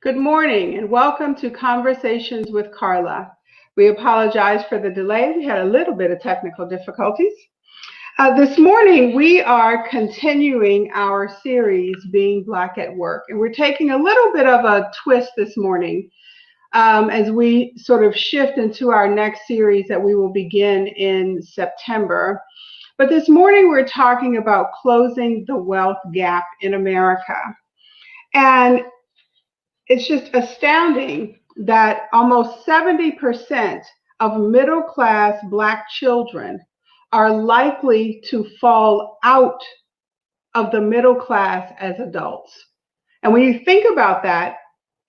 Good morning and welcome to Conversations with Carla. We apologize for the delay. We had a little bit of technical difficulties. This morning, we are continuing our series, Being Black at Work, and we're taking a little bit of a twist this morning as we sort of shift into our next series that we will begin in September. But this morning, we're talking about closing the wealth gap in America. And it's just astounding that almost 70% of middle-class Black children are likely to fall out of the middle class as adults. And when you think about that,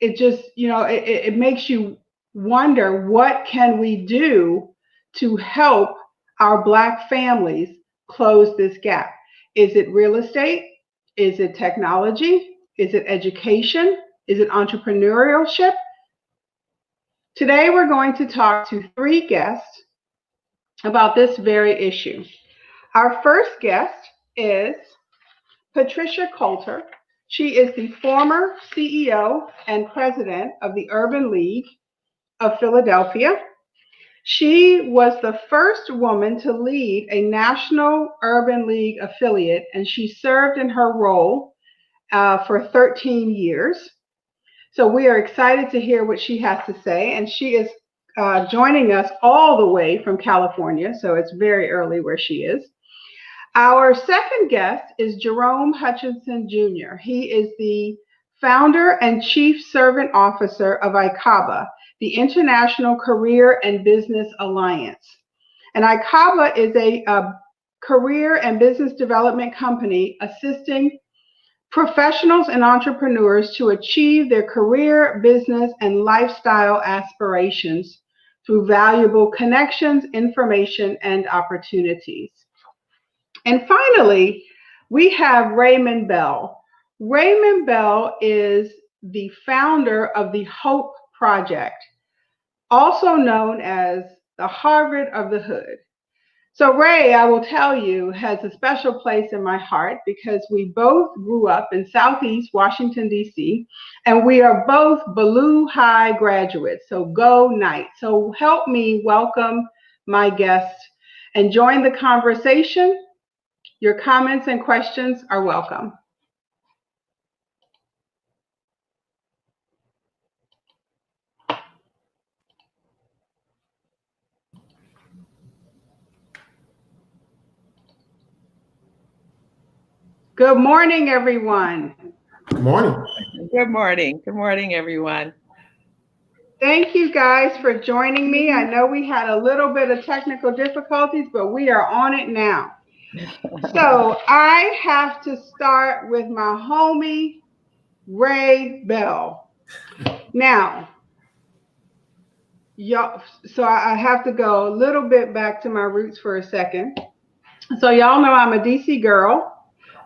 it just, it makes you wonder, what can we do to help our Black families close this gap? Is it real estate? Is it technology? Is it education? Is it entrepreneurship? Today, we're going to talk to three guests about this very issue. Our first guest is Patricia Coulter. She is the former CEO and president of the Urban League of Philadelphia. She was the first woman to lead a national Urban League affiliate, and she served in her role for 13 years. So we are excited to hear what she has to say, and she is joining us all the way from California, so it's very early where she is. Our second guest is Jerome Hutchinson Jr. He is the founder and chief servant officer of ICABA, the International Career and Business Alliance. And ICABA is a career and business development company assisting professionals and entrepreneurs to achieve their career, business, and lifestyle aspirations through valuable connections, information, and opportunities. And finally, we have Raymond Bell. Raymond Bell is the founder of the Hope Project, also known as the Harvard of the Hood. So Ray, I will tell you, has a special place in my heart because we both grew up in Southeast Washington, D.C., and we are both Ballou High graduates, so go Knight. So help me welcome my guests and join the conversation. Your comments and questions are welcome. Good morning, everyone. Good morning. Good morning. Good morning, everyone. Thank you guys for joining me. I know we had a little bit of technical difficulties, but we are on it now. So I have to start with my homie, Ray Bell. Now, y'all, so I have to go a little bit back to my roots for a second. So y'all know I'm a DC girl.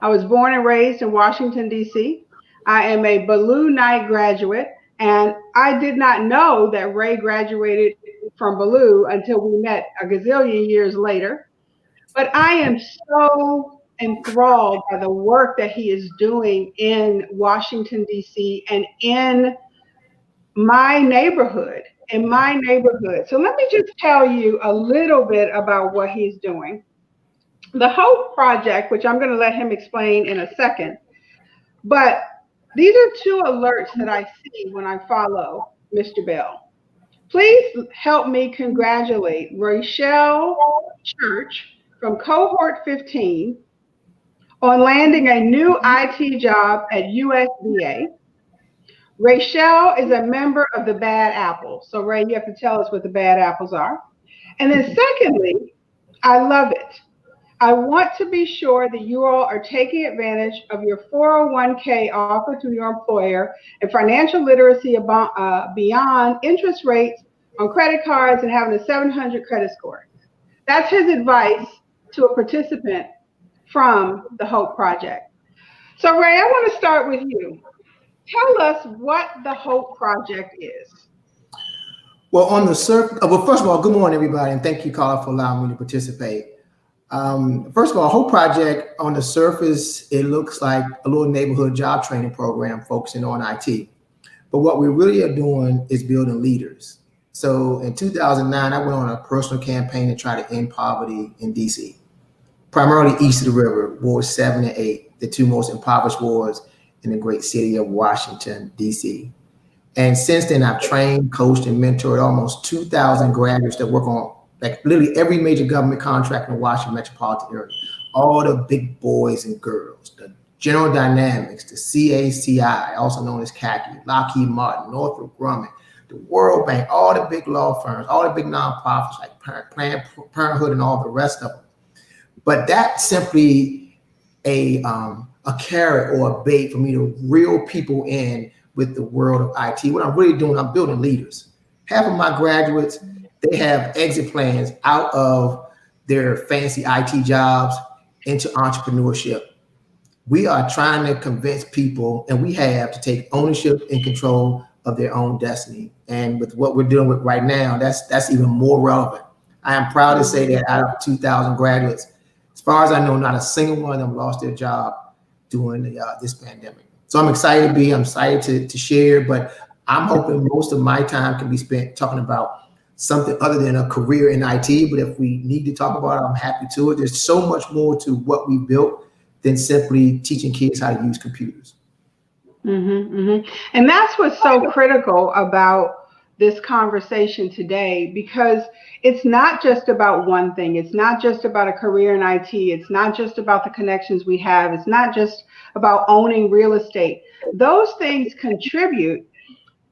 I was born and raised in Washington, D.C. I am a Ballou Knight graduate, and I did not know that Ray graduated from Ballou until we met a gazillion years later. But I am so enthralled by the work that he is doing in Washington, D.C. and in my neighborhood, So let me just tell you a little bit about what he's doing. The Hope Project, which I'm going to let him explain in a second, but these are two alerts that I see when I follow Mr. Bell. Please help me congratulate Rochelle Church from cohort 15 on landing a new IT job at USDA. Rochelle is a member of the Bad Apples. So Ray, you have to tell us what the Bad Apples are. And then secondly, I love it. I want to be sure that you all are taking advantage of your 401k offer to your employer and financial literacy beyond interest rates on credit cards and having a 700 credit score. That's his advice to a participant from the Hope Project. So Ray, I want to start with you. Tell us what the Hope Project is. Well, on the surface, well, first of all, good morning, everybody, and thank you, Carla, for allowing me to participate. First of all, Hope Project, on the surface, it looks like a little neighborhood job training program focusing on IT. But what we really are doing is building leaders. So in 2009, I went on a personal campaign to try to end poverty in DC, primarily east of the river, wards 7 and 8, the two most impoverished wards in the great city of Washington, DC. And since then, I've trained, coached, and mentored almost 2,000 graduates that work on like literally every major government contract in the Washington metropolitan area. All the big boys and girls, the General Dynamics, the CACI, also known as CACI, Lockheed Martin, Northrop Grumman, the World Bank, all the big law firms, all the big nonprofits like Planned Parenthood and all the rest of them. But that's simply a carrot or a bait for me to reel people in with the world of IT. What I'm really doing, I'm building leaders. Half of my graduates, they have exit plans out of their fancy IT jobs into entrepreneurship. We are trying to convince people, and we have to take ownership and control of their own destiny. And with what we're dealing with right now, that's even more relevant. I am proud to say that out of 2,000 graduates, as far as I know, not a single one of them lost their job during this pandemic. So I'm excited to share, but I'm hoping most of my time can be spent talking about something other than a career in IT. But if we need to talk about it, I'm happy to. There's so much more to what we built than simply teaching kids how to use computers. And that's what's so critical about this conversation today, because it's not just about one thing. It's not just about a career in IT. It's not just about the connections we have. It's not just about owning real estate. Those things contribute,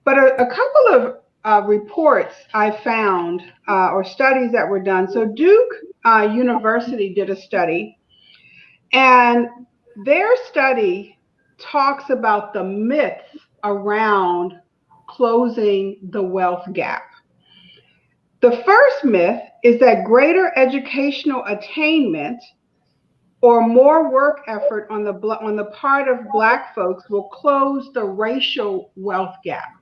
but a couple of reports I found or studies that were done. So Duke University did a study, and their study talks about the myths around closing the wealth gap. The first myth is that greater educational attainment or more work effort on the part of Black folks will close the racial wealth gap.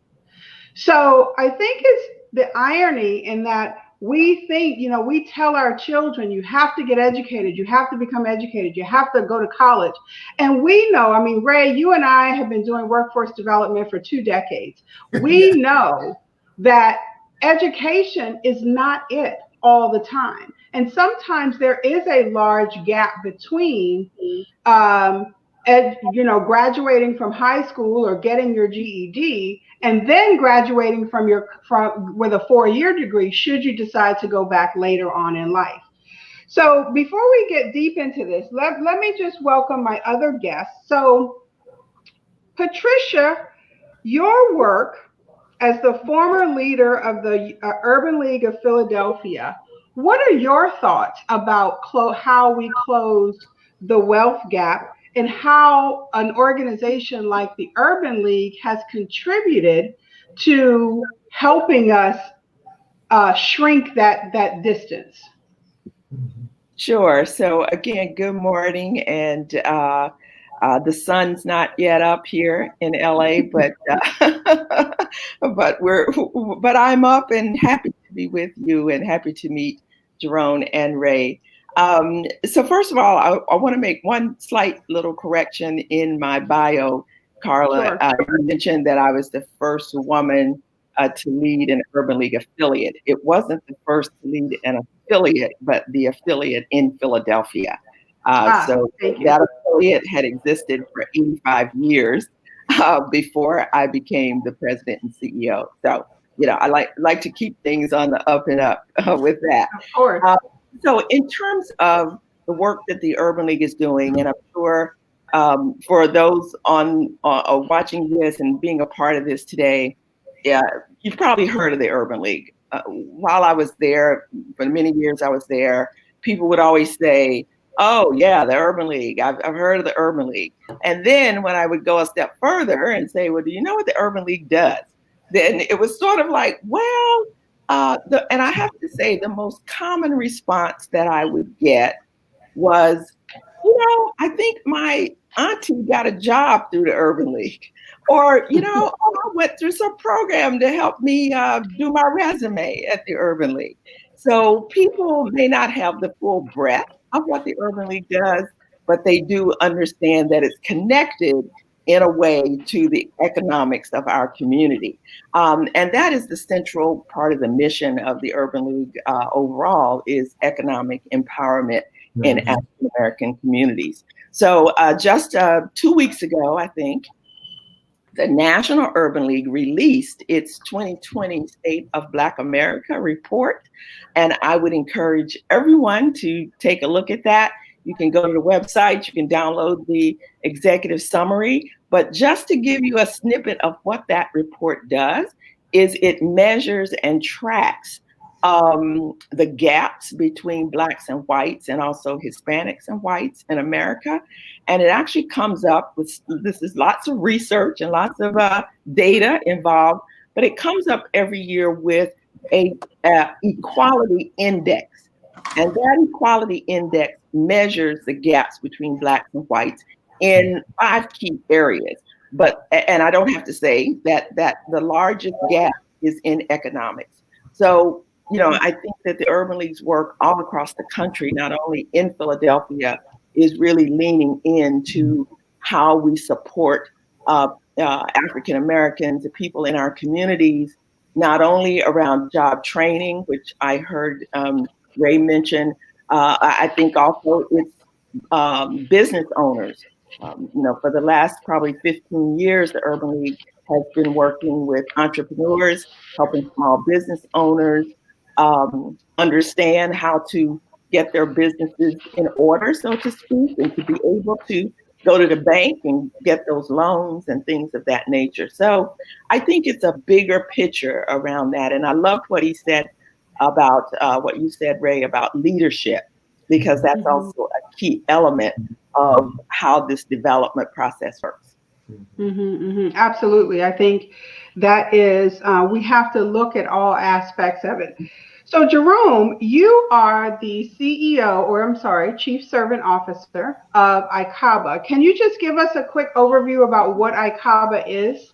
So I think it's the irony in that we think, we tell our children, you have to get educated, you have to become educated, you have to go to college. And we know, I mean, Ray, you and I have been doing workforce development for 2 decades. We know that education is not it all the time. And sometimes there is a large gap between graduating from high school or getting your GED and then graduating with a 4-year degree, should you decide to go back later on in life. So before we get deep into this, let me just welcome my other guests. So Patricia, your work as the former leader of the Urban League of Philadelphia, what are your thoughts about how we closed the wealth gap and how an organization like the Urban League has contributed to helping us shrink that distance? Sure. So again, good morning, and the sun's not yet up here in LA, but but I'm up and happy to be with you and happy to meet Jerome and Ray. So first of all, I want to make one slight little correction in my bio, Carla. Sure. You mentioned that I was the first woman to lead an Urban League affiliate. It wasn't the first to lead an affiliate, but the affiliate in Philadelphia. So that affiliate had existed for 85 years before I became the president and CEO. So, I like to keep things on the up and up with that. Of course. So in terms of the work that the Urban League is doing, and I'm sure for those on watching this and being a part of this today, you've probably heard of the Urban League. While I was there, for many years I was there, people would always say, oh yeah, the Urban League, I've heard of the Urban League. And then when I would go a step further and say, well, do you know what the Urban League does? Then it was sort of like, well, and I have to say the most common response that I would get was, I think my auntie got a job through the Urban League. Or, I went through some program to help me do my resume at the Urban League. So people may not have the full breadth of what the Urban League does, but they do understand that it's connected in a way to the economics of our community. And that is the central part of the mission of the Urban League overall, is economic empowerment in African American communities. So just 2 weeks ago, I think, the National Urban League released its 2020 State of Black America report. And I would encourage everyone to take a look at that. You can go to the website, you can download the executive summary. But just to give you a snippet of what that report does, is it measures and tracks the gaps between Blacks and whites, and also Hispanics and whites in America. And it actually comes up with, this is lots of research and lots of data involved, but it comes up every year with a equality index. And that equality index measures the gaps between Blacks and whites in 5 key areas. But, and I don't have to say that the largest gap is in economics. So, you know, I think that the Urban League's work all across the country, not only in Philadelphia, is really leaning into how we support African Americans, the people in our communities, not only around job training, which I heard Ray mention. I think also it's business owners. You know, for the last probably 15 years, the Urban League has been working with entrepreneurs, helping small business owners understand how to get their businesses in order, so to speak, and to be able to go to the bank and get those loans and things of that nature. So I think it's a bigger picture around that. And I loved what he said about what you said, Ray, about leadership, because that's also a key element of how this development process works. Absolutely. I think that is, we have to look at all aspects of it. So Jerome, you are the CEO, or I'm sorry, Chief Servant Officer of ICABA. Can you just give us a quick overview about what ICABA is?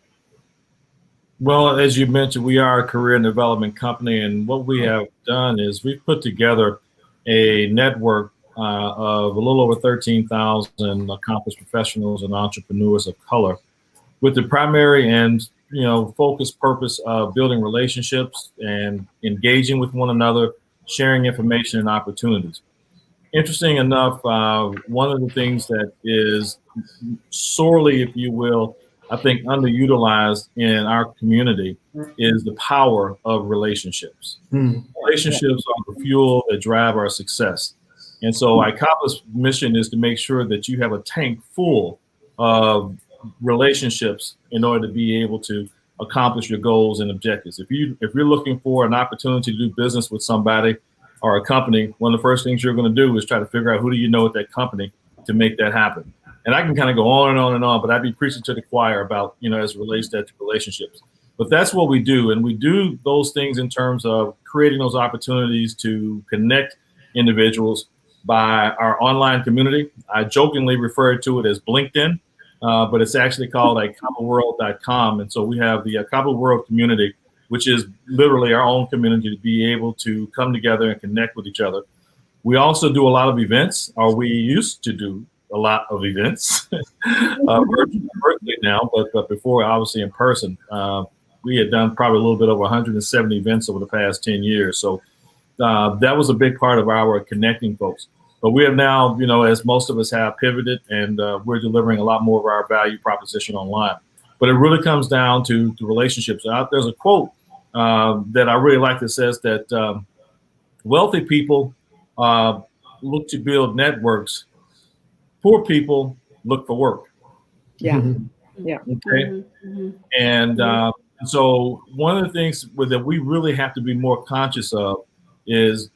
Well, as you mentioned, we are a career and development company, and what we have done is we've put together a network of a little over 13,000 accomplished professionals and entrepreneurs of color, with the primary and focused purpose of building relationships and engaging with one another, sharing information and opportunities. Interesting enough, one of the things that is sorely, if you will, I think underutilized in our community is the power of relationships. Relationships are the fuel that drive our success. And so ICABA's mission is to make sure that you have a tank full of relationships in order to be able to accomplish your goals and objectives. If you're looking for an opportunity to do business with somebody or a company, one of the first things you're going to do is try to figure out who do you know at that company to make that happen. And I can kind of go on and on and on, but I'd be preaching to the choir about, as it relates to relationships. But that's what we do. And we do those things in terms of creating those opportunities to connect individuals by our online community. I jokingly refer to it as LinkedIn, but it's actually called ICABAworld.com. And so we have the ICABA World community, which is literally our own community to be able to come together and connect with each other. We also do a lot of events, or we used to do a lot of events, virtually now, but before, obviously in person. We had done probably a little bit over 170 events over the past 10 years. So that was a big part of our connecting folks. But we have now, as most of us have, pivoted, and we're delivering a lot more of our value proposition online. But it really comes down to relationships. There's a quote that I really like that says that wealthy people look to build networks. Poor people look for work. Yeah. Okay. And so one of the things that we really have to be more conscious of is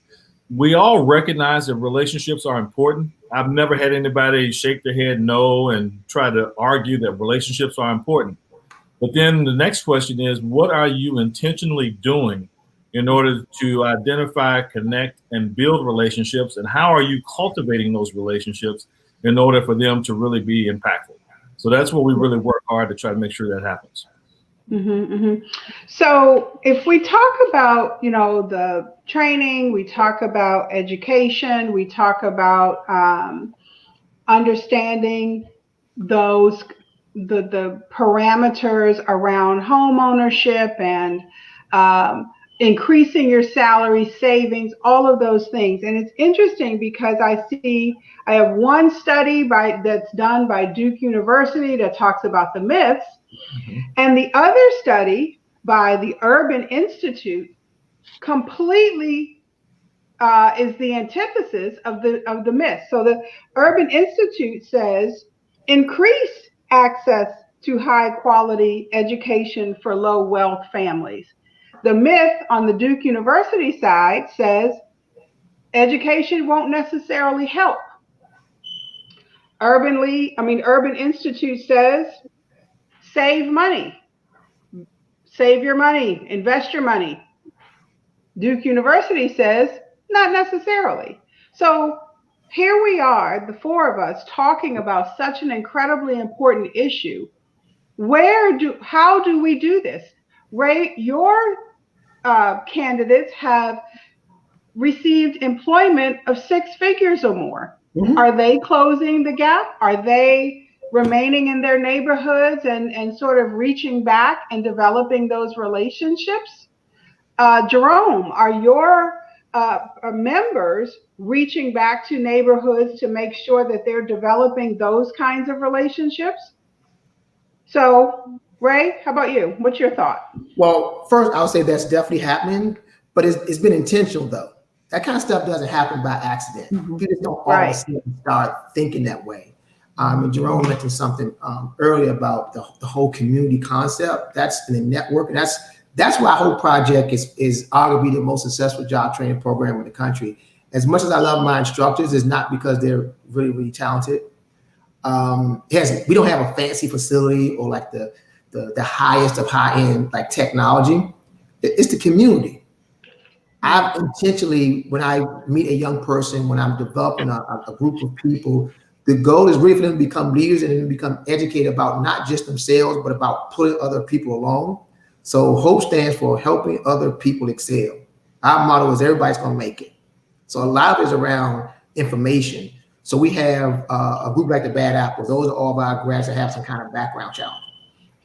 we all recognize that relationships are important. I've never had anybody shake their head no and try to argue that relationships are important. But then the next question is, what are you intentionally doing in order to identify, connect, and build relationships? And how are you cultivating those relationships in order for them to really be impactful? So that's what we really work hard to try to make sure that happens. So if we talk about, the training, we talk about education, we talk about understanding those the parameters around home ownership and increasing your salary, savings, all of those things. And it's interesting because I have one study that's done by Duke University that talks about the myths, and the other study by the Urban Institute completely is the antithesis of the myth. So the Urban Institute says increase access to high quality education for low wealth families. The myth on the Duke University side says education won't necessarily help. Urban Institute says save money, save your money, invest your money. Duke University says not necessarily. So here we are, the four of us, talking about such an incredibly important issue. How do we do this? Ray, your candidates have received employment of 6 figures or more. Mhm. Are they closing the gap? Are they remaining in their neighborhoods and sort of reaching back and developing those relationships? Jerome, are your members reaching back to neighborhoods to make sure that they're developing those kinds of relationships? So, Ray, how about you? What's your thought? Well, first, I would say that's definitely happening, but it's been intentional though. That kind of stuff doesn't happen by accident. Mhm. People just don't all of a sudden start thinking that way. And Jerome mentioned something earlier about the whole community concept. That's in the network, and that's why our whole project is arguably the most successful job training program in the country. As much as I love my instructors, it's not because they're really, really talented. We don't have a fancy facility or like the highest of high end like technology. It's the community. I've intentionally, when I meet a young person, when I'm developing a group of people, the goal is really for them to become leaders and then become educated about not just themselves, but about putting other people along. So HOPE stands for helping other people excel. Our motto is everybody's going to make it. So a lot of it is around information. So we have a group like the Bad Apples. Those are all of our grads that have some kind of background challenge.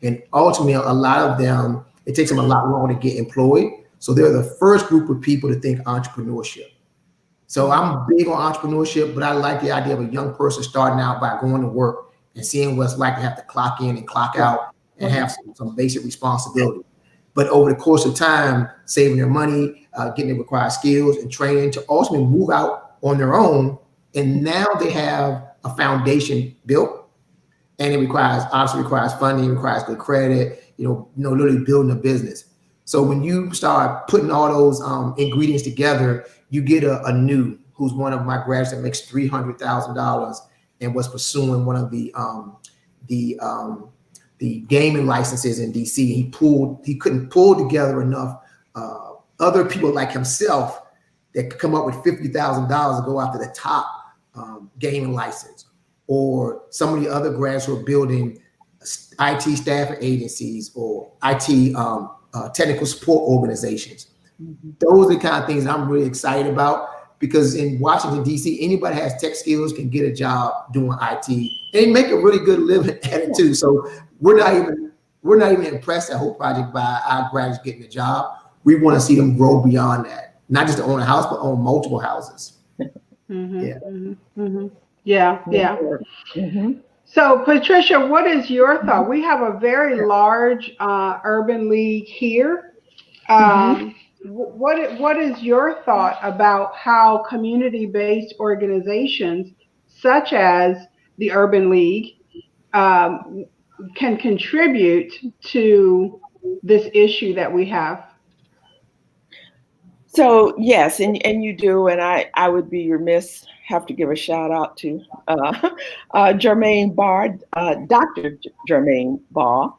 And ultimately, a lot of them, it takes them a lot longer to get employed. So they're the first group of people to think entrepreneurship. So I'm big on entrepreneurship, but I like the idea of a young person starting out by going to work and seeing what it's like to have to clock in and clock out and have some basic responsibility. But over the course of time, saving their money, getting the required skills and training to ultimately move out on their own. And now they have a foundation built, and it obviously requires funding, requires good credit, literally building a business. So when you start putting all those ingredients together, you get a new, who's one of my grads that makes $300,000 and was pursuing one of the gaming licenses in DC. He couldn't pull together enough other people like himself that could come up with $50,000 to go after the top gaming license, or some of the other grads who are building IT staffing agencies or IT technical support organizations. Those are the kind of things I'm really excited about, because in Washington, D.C., anybody has tech skills can get a job doing IT. They make a really good living at it too. So we're not even impressed at whole project by our graduates getting a job. We want to see them grow beyond that, not just to own a house, but own multiple houses. Yeah. So Patricia, what is your thought? We have a very large urban league here. What is your thought about how community-based organizations such as the Urban League can contribute to this issue that we have? So yes, and you do, and I would be remiss, have to give a shout out to Jermaine Barr, Dr. Jermaine Barr,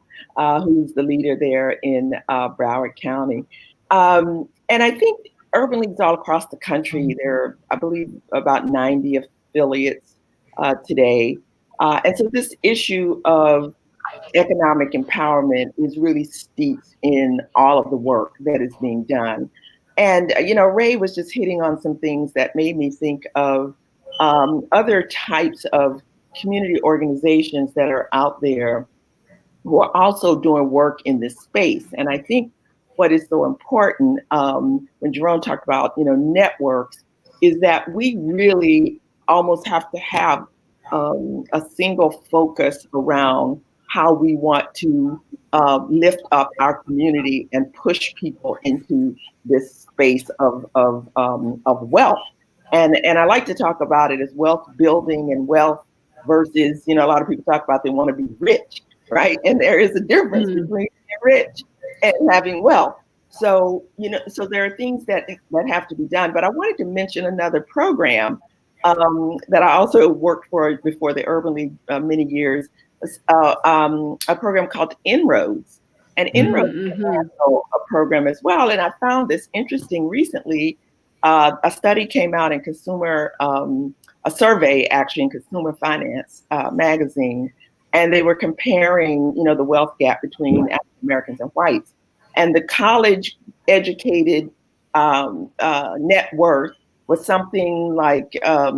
who's the leader there in Broward County. And I think urban leagues all across the country, there are, I believe, about 90 affiliates today. And so this issue of economic empowerment is really steeped in all of the work that is being done. And, Ray was just hitting on some things that made me think of other types of community organizations that are out there who are also doing work in this space. And I think what is so important, when Jerome talked about, networks, is that we really almost have to have a single focus around how we want to lift up our community and push people into this space of wealth. And I like to talk about it as wealth building and wealth versus, a lot of people talk about they want to be rich, right? And there is a difference between being rich and having wealth. So, so there are things that have to be done. But I wanted to mention another program that I also worked for before the Urban League many years, a program called Inroads. And Inroads is also a program as well. And I found this interesting recently. A study came out in a survey actually in Consumer Finance magazine, and they were comparing, the wealth gap between African Americans and whites. And the college educated net worth was something like, I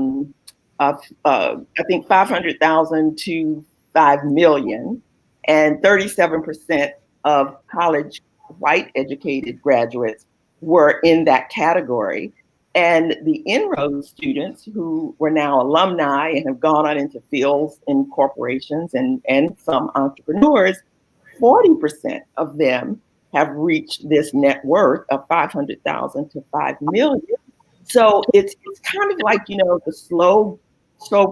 think 500,000 to 5 million, and 37% of college white educated graduates were in that category. And the Inroads students who were now alumni and have gone on into fields in corporations and some entrepreneurs, 40% of them have reached this net worth of 500,000 to 5 million. So it's kind of like, the slow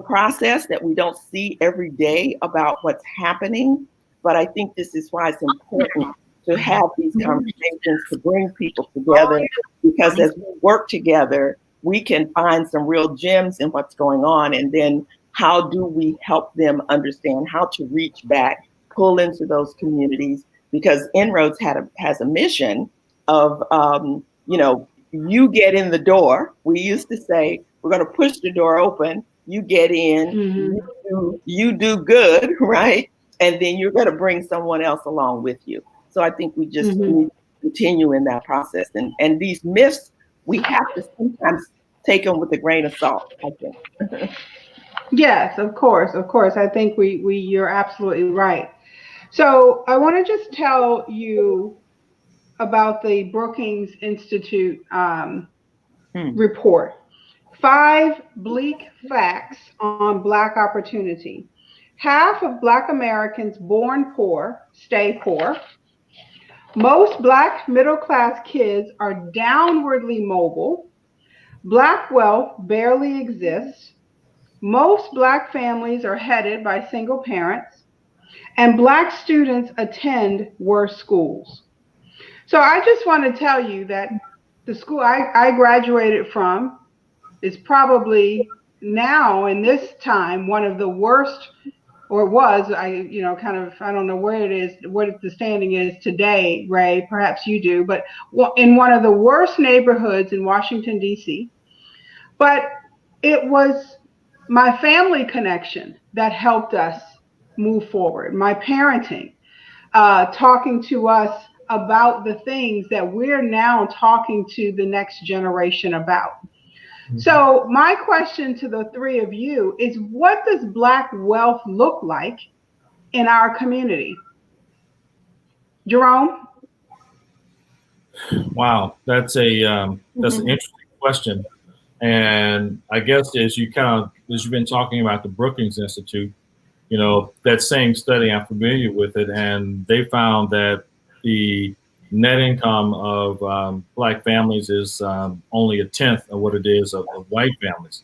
process that we don't see every day about what's happening. But I think this is why it's important to have these conversations, to bring people together, because as we work together, we can find some real gems in what's going on. And then how do we help them understand how to reach back, pull into those communities? Because Inroads has a mission of, you get in the door. We used to say, we're going to push the door open. You get in, you do good, right? And then you're going to bring someone else along with you. So I think we just need to continue in that process. And these myths, we have to sometimes take them with a grain of salt, I think. Yes, of course. I think you're absolutely right. So I want to just tell you about the Brookings Institute report. 5 bleak facts on Black opportunity. Half of Black Americans born poor stay poor. Most Black middle-class kids are downwardly mobile. Black wealth barely exists. Most Black families are headed by single parents. And Black students attend worse schools. So I just want to tell you that the school I graduated from is probably now in this time one of the worst, or was, I don't know where it is, what the standing is today, Ray, perhaps you do, but in one of the worst neighborhoods in Washington, D.C. But it was my family connection that helped us move forward, my parenting, talking to us about the things that we're now talking to the next generation about. So my question to the three of you is, what does Black wealth look like in our community? Jerome? Wow, that's an interesting question. And I guess as you've been talking about the Brookings Institute, that same study, I'm familiar with it, and they found that the net income of Black families is only a tenth of what it is of white families.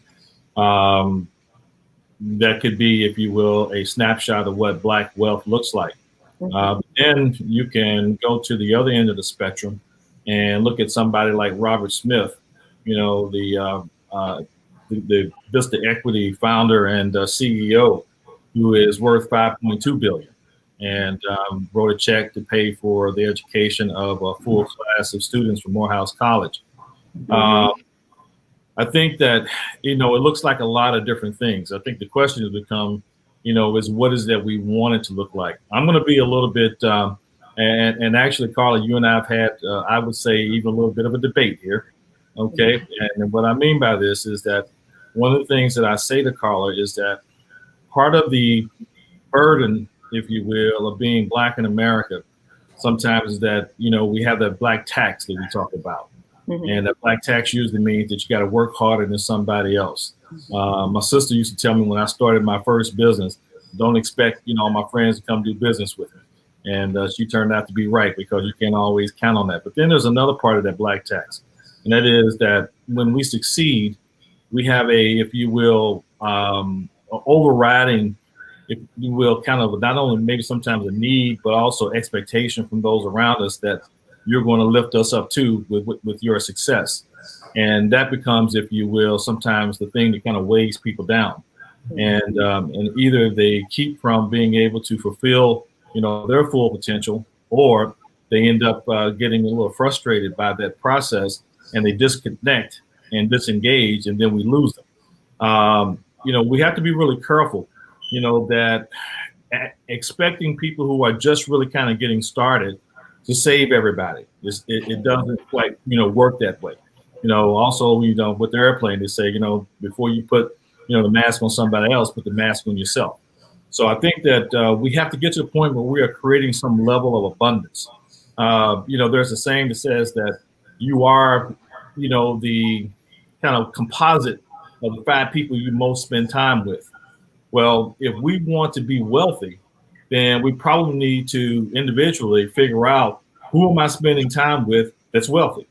That could be, if you will, a snapshot of what Black wealth looks like. Then you can go to the other end of the spectrum and look at somebody like Robert Smith, the Vista Equity founder and CEO, who is worth $5.2 billion, and wrote a check to pay for the education of a full class of students from Morehouse College. I think that, it looks like a lot of different things. I think the question has become, is what is that we want it to look like? I'm going to be a little bit, and actually, Carla, you and I have had, I would say, even a little bit of a debate here. Okay. And what I mean by this is that one of the things that I say to Carla is that part of the burden if you will, of being Black in America sometimes is that, we have that Black tax that we talk about. Mm-hmm. And that Black tax usually means that you got to work harder than somebody else. My sister used to tell me when I started my first business, don't expect, all my friends to come do business with me. And she turned out to be right, because you can't always count on that. But then there's another part of that Black tax. And that is that when we succeed, we have a, if you will, overriding, if you will, kind of not only maybe sometimes a need, but also expectation from those around us that you're going to lift us up too with your success. And that becomes, if you will, sometimes the thing that kind of weighs people down. And either they keep from being able to fulfill, their full potential, or they end up getting a little frustrated by that process, and they disconnect and disengage, and then we lose them. We have to be really careful, that expecting people who are just really kind of getting started to save everybody. It doesn't quite, work that way. Also, with the airplane, they say, before you put, the mask on somebody else, put the mask on yourself. So I think that we have to get to the point where we are creating some level of abundance. There's a saying that says that you are, the kind of composite of the 5 people you most spend time with. Well, if we want to be wealthy, then we probably need to individually figure out, who am I spending time with that's wealthy?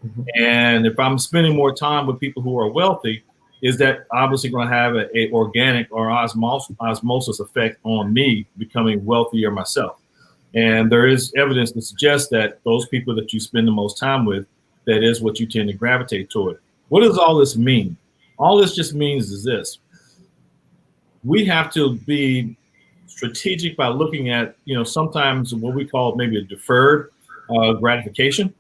Mm-hmm. And if I'm spending more time with people who are wealthy, is that obviously going to have a organic or osmosis effect on me becoming wealthier myself? And there is evidence to suggest that those people that you spend the most time with, that is what you tend to gravitate toward. What does all this mean? All this just means is this: we have to be strategic by looking at, sometimes what we call maybe a deferred gratification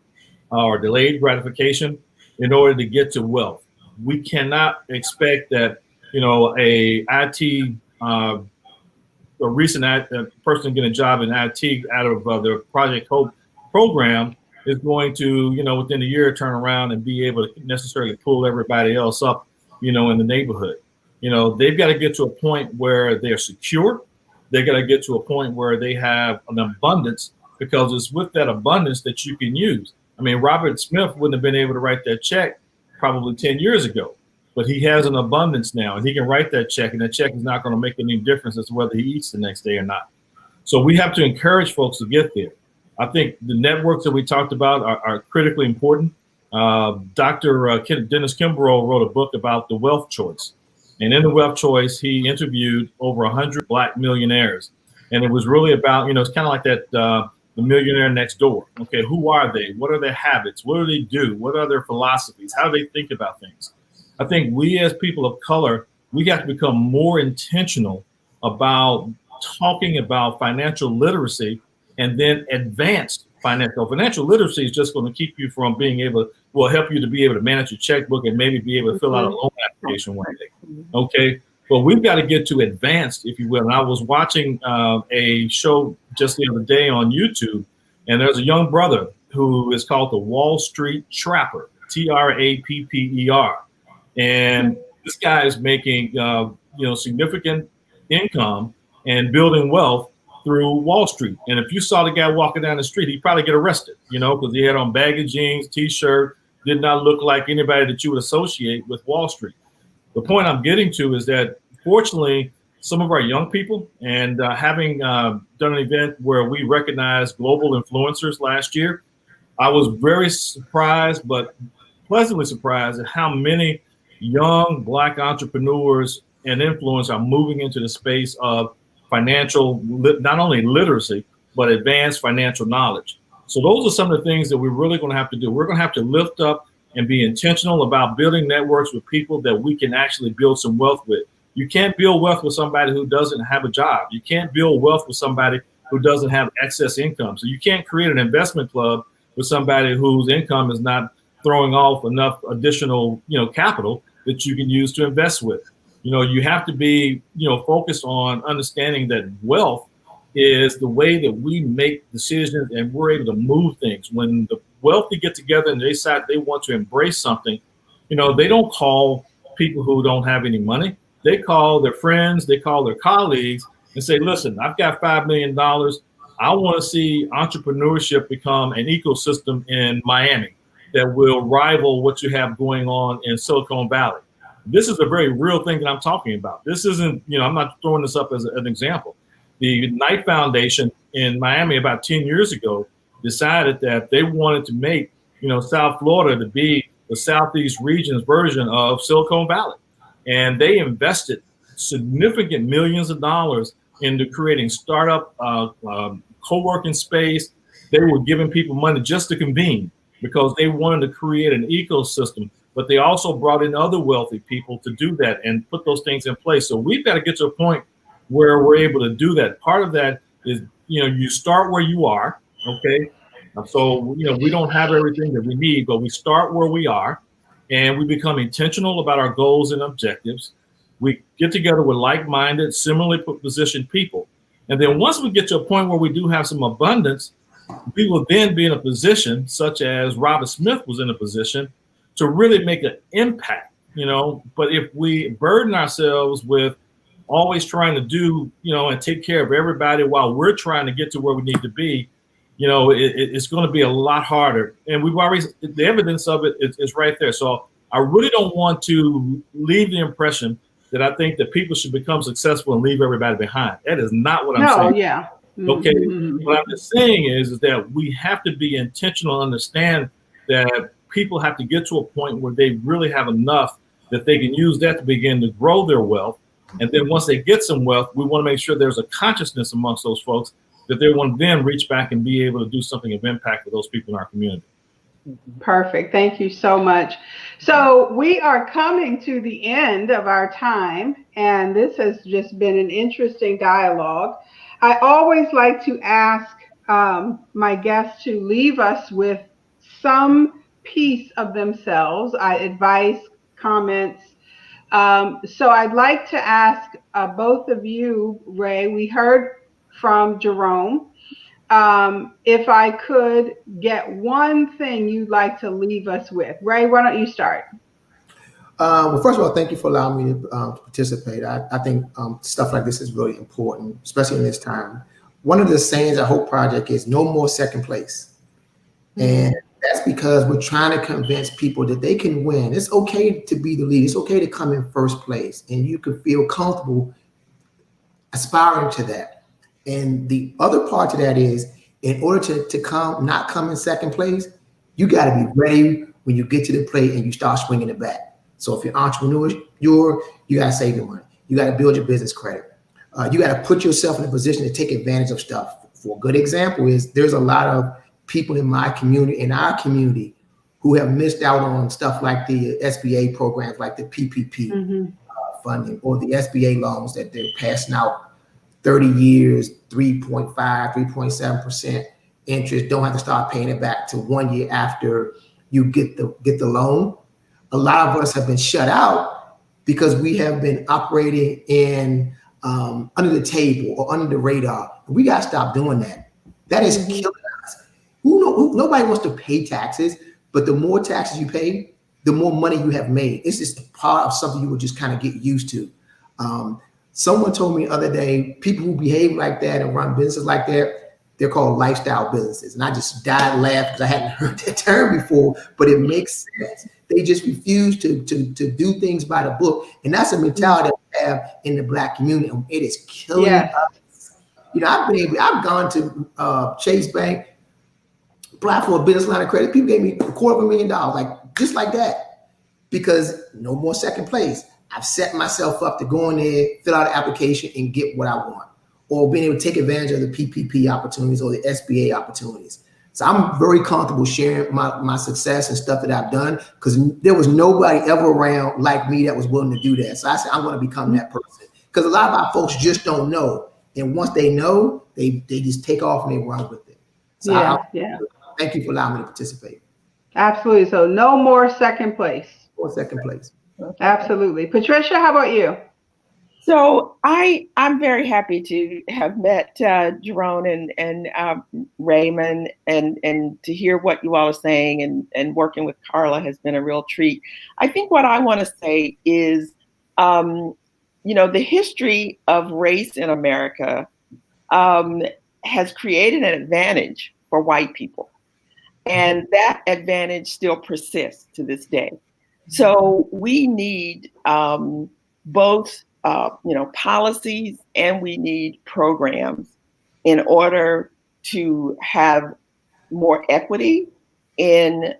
or delayed gratification in order to get to wealth. We cannot expect that, a IT, a recent person getting a job in IT out of their Project Hope program is going to, within a year turn around and be able to necessarily pull everybody else up, in the neighborhood. They've got to get to a point where they're secure. They've got to get to a point where they have an abundance, because it's with that abundance that you can use. I mean, Robert Smith wouldn't have been able to write that check probably 10 years ago, but he has an abundance now, and he can write that check, and that check is not going to make any difference as to whether he eats the next day or not. So we have to encourage folks to get there. I think the networks that we talked about are critically important. Dr. Dennis Kimbrough wrote a book about the wealth choice. And in the wealth choice, he interviewed over 100 Black millionaires. And it was really about, it's kind of like that, the millionaire next door. Okay, who are they? What are their habits? What do they do? What are their philosophies? How do they think about things? I think we as people of color, we have to become more intentional about talking about financial literacy, and then advanced financial literacy is just going to keep you from being able, will help you to be able to manage your checkbook and maybe be able to fill out a loan application one day. Okay. But we've got to get to advanced, if you will. And I was watching a show just the other day on YouTube, and there's a young brother who is called the Wall Street Trapper, Trapper. And this guy is making, significant income and building wealth through Wall Street. And if you saw the guy walking down the street, he'd probably get arrested, because he had on baggy jeans, T-shirt, did not look like anybody that you would associate with Wall Street. The point I'm getting to is that, fortunately, some of our young people, and having done an event where we recognized global influencers last year, I was very surprised, but pleasantly surprised at how many young Black entrepreneurs and influencers are moving into the space of financial, not only literacy, but advanced financial knowledge. So those are some of the things that we're really going to have to do. We're going to have to lift up and be intentional about building networks with people that we can actually build some wealth with. You can't build wealth with somebody who doesn't have a job. You can't build wealth with somebody who doesn't have excess income. So you can't create an investment club with somebody whose income is not throwing off enough additional, capital that you can use to invest with. You have to be, focused on understanding that wealth is the way that we make decisions and we're able to move things. When the wealthy get together and they decide they want to embrace something, they don't call people who don't have any money. They call their friends, they call their colleagues, and say, listen, I've got $5 million. I want to see entrepreneurship become an ecosystem in Miami that will rival what you have going on in Silicon Valley. This is a very real thing that I'm talking about. This isn't, I'm not throwing this up as an example. The Knight Foundation in Miami about 10 years ago decided that they wanted to make, South Florida to be the Southeast region's version of Silicon Valley. And they invested significant millions of dollars into creating startup co-working space. They were giving people money just to convene because they wanted to create an ecosystem, but they also brought in other wealthy people to do that and put those things in place. So we've got to get to a point where we're able to do that. Part of that is, you start where you are, okay? So, we don't have everything that we need, but we start where we are and we become intentional about our goals and objectives. We get together with like-minded, similarly positioned people. And then once we get to a point where we do have some abundance, we will then be in a position, such as Robert Smith was in a position, to really make an impact, But if we burden ourselves with always trying to do, and take care of everybody while we're trying to get to where we need to be, it's going to be a lot harder. And the evidence of it is right there. So I really don't want to leave the impression that I think that people should become successful and leave everybody behind. That is not what I'm saying. No, yeah. Okay. What I'm just saying is that we have to be intentional and understand that people have to get to a point where they really have enough that they can use that to begin to grow their wealth. And then once they get some wealth, we want to make sure there's a consciousness amongst those folks that they want to then reach back and be able to do something of impact for those people in our community. Perfect. Thank you so much. So we are coming to the end of our time, and this has just been an interesting dialogue. I always like to ask my guests to leave us with some piece of themselves, advice, comments. So I'd like to ask both of you, Ray, we heard from Jerome. If I could get one thing you'd like to leave us with. Ray, why don't you start? Well, first of all, thank you for allowing me to participate. I think stuff like this is really important, especially in this time. One of the sayings at Hope Project is no more second place. And that's because we're trying to convince people that they can win. It's okay to be the lead. It's okay to come in first place, and you can feel comfortable aspiring to that. And the other part to that is, in order to not come in second place, you got to be ready when you get to the plate and you start swinging the bat. So if you're an entrepreneur, you got to save your money. You got to build your business credit. You got to put yourself in a position to take advantage of stuff. For a good example is there's a lot of people in my community, in our community, who have missed out on stuff like the SBA programs, like the PPP funding, or the SBA loans that they're passing out 30 years, 3.5, 3.7% interest, don't have to start paying it back to 1 year after you get the loan. A lot of us have been shut out because we have been operating in under the table or under the radar. We got to stop doing that. That is killing us. Nobody wants to pay taxes, but the more taxes you pay, the more money you have made. It's just part of something you would just kind of get used to. Someone told me the other day, people who behave like that and run businesses like that, they're called lifestyle businesses. And I just died laughing because I hadn't heard that term before, but it makes sense. They just refuse to do things by the book. And that's a mentality that we have in the Black community. And it is killing us. I've gone to Chase Bank, applied for a business line of credit. People gave me $250,000, like just like that, because no more second place. I've set myself up to go in there, fill out an application, and get what I want, or being able to take advantage of the PPP opportunities or the SBA opportunities. So I'm very comfortable sharing my success and stuff that I've done, because there was nobody ever around like me that was willing to do that. So I said, I'm going to become that person, because a lot of our folks just don't know. And once they know, they just take off and they run with it. So thank you for allowing me to participate. Absolutely. So no more second place. Or second place. Absolutely. Patricia, how about you? So I'm very happy to have met Jerome and Raymond, and to hear what you all are saying, and working with Carla has been a real treat. I think what I want to say is the history of race in America has created an advantage for white people. And that advantage still persists to this day. So we need both, policies, and we need programs in order to have more equity in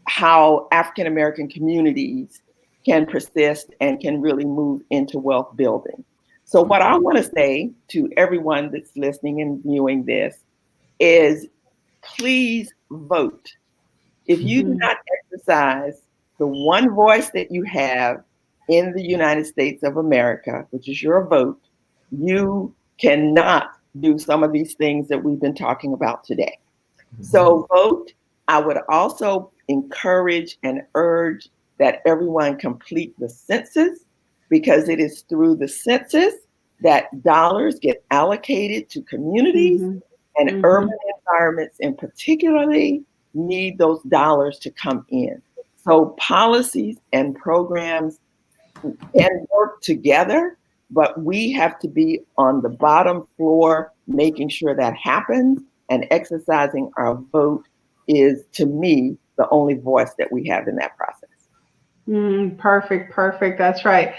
how African American communities can persist and can really move into wealth building. So what I want to say to everyone that's listening and viewing this is, please vote. If you do not exercise the one voice that you have in the United States of America, which is your vote, you cannot do some of these things that we've been talking about today. So vote. I would also encourage and urge that everyone complete the census, because it is through the census that dollars get allocated to communities, and urban environments in particularly need those dollars to come in. So policies and programs can work together, but we have to be on the bottom floor making sure that happens, and exercising our vote is, to me, the only voice that we have in that process. Perfect. That's right.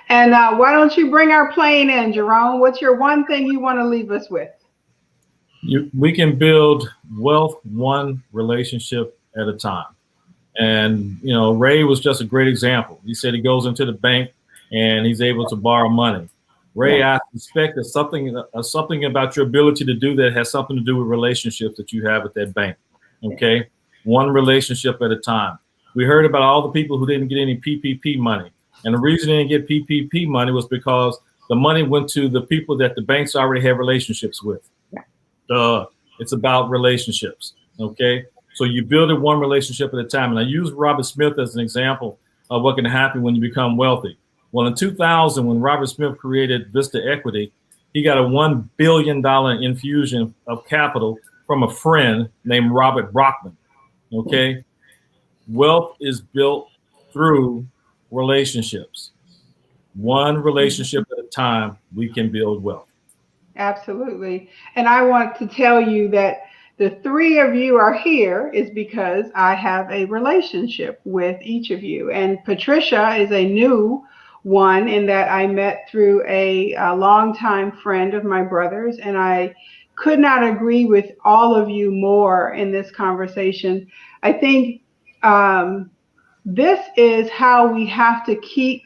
And why don't you bring our plane in, Jerome? What's your one thing you want to leave us with? We can build wealth one relationship at a time. And, Ray was just a great example. He said he goes into the bank and he's able to borrow money. Ray, I suspect that something about your ability to do that has something to do with relationships that you have at that bank. Okay. One relationship at a time. We heard about all the people who didn't get any PPP money. And the reason they didn't get PPP money was because the money went to the people that the banks already have relationships with. It's about relationships. Okay. So you build it one relationship at a time. And I use Robert Smith as an example of what can happen when you become wealthy. Well, in 2000, when Robert Smith created Vista Equity, he got a $1 billion infusion of capital from a friend named Robert Brockman. Okay. Wealth is built through relationships. One relationship at a time, we can build wealth. Absolutely. And I want to tell you that the three of you are here is because I have a relationship with each of you. And Patricia is a new one in that I met through a longtime friend of my brother's, and I could not agree with all of you more in this conversation. I think this is how we have to keep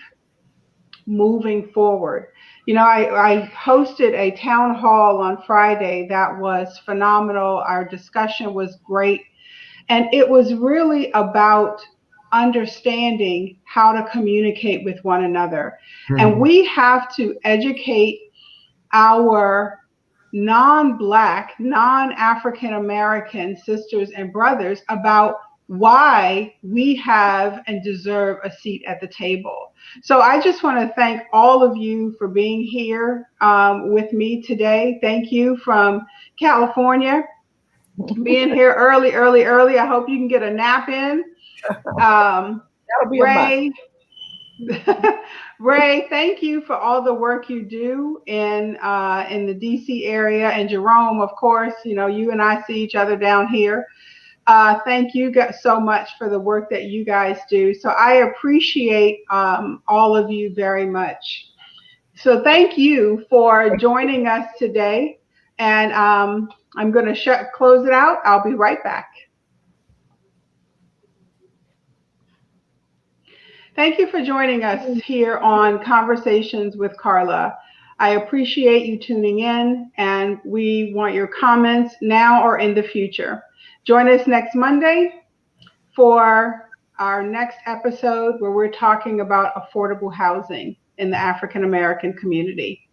moving forward. I hosted a town hall on Friday that was phenomenal. Our discussion was great. And it was really about understanding how to communicate with one another. And we have to educate our non-Black, non-African American sisters and brothers about why we have and deserve a seat at the table. So I just want to thank all of you for being here with me today. Thank you from California, being here early. I hope you can get a nap in. That'll be Ray, Ray, thank you for all the work you do in the DC area. And Jerome, of course, you and I see each other down here. Thank you so much for the work that you guys do. So I appreciate all of you very much. So thank you for joining us today. And I'm going to close it out. I'll be right back. Thank you for joining us here on Conversations with Carla. I appreciate you tuning in, and we want your comments now or in the future. Join us next Monday for our next episode where we're talking about affordable housing in the African American community.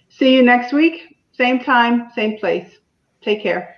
See you next week, same time, same place. Take care.